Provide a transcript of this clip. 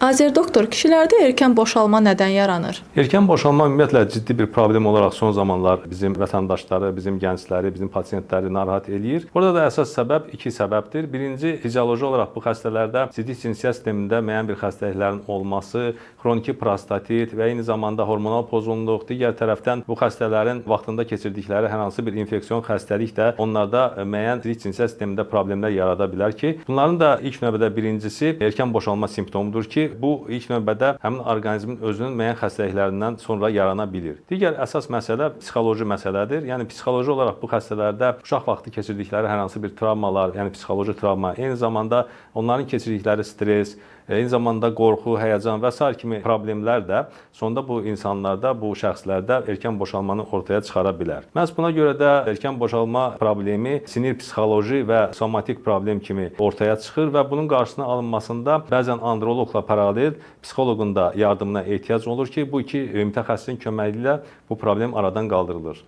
Azər doktor, kişilərdə erkən boşalma nədən yaranır? Erkən boşalma ümumiyyətlə ciddi bir problem olaraq son zamanlar bizim vətəndaşları, bizim gəncləri, bizim pasientləri narahat eləyir. Burada da əsas səbəb iki səbəbdir. Birinci, fizioloji olaraq bu xəstələrdə ciddi sinsiyyət sistemində müəyyən bir xəstəliklərin olması, xroniki prostatit və eyni zamanda hormonal pozğunluq, digər tərəfdən bu xəstələrin vaxtında keçirdikləri hər hansı bir infeksion xəstəlik də onlarda müəyyən sinsiyyət sistemində problemlər yarada bilər ki, bunların da ilk növbədə birincisi erkən boşalma simptomudur ki, bu ilk növbədə həmin orqanizmin özünün müəyyən xəstəliklərindən sonra yarana bilir. Digər əsas məsələ psixoloji məsələdir. Yəni psixoloji olaraq bu xəstələrdə uşaq vaxtı keçirdikləri hər hansı bir travmalar, yəni psixoloji travma, eyni zamanda onların keçirdikləri stres, eyni zamanda qorxu, həyəcan və sair kimi problemlər də sonda bu insanlarda, bu şəxslərdə erkən boşalmanı ortaya çıxara bilər. Məhz buna görə də erkən boşalma problemi sinir psixoloji və somatik problem kimi ortaya çıxır və bunun qarşısının alınmasında bəzən androloqla paralel psixoloqun da yardımına ehtiyac olur ki, bu iki mütəxəssisin köməyi ilə bu problem aradan qaldırılır.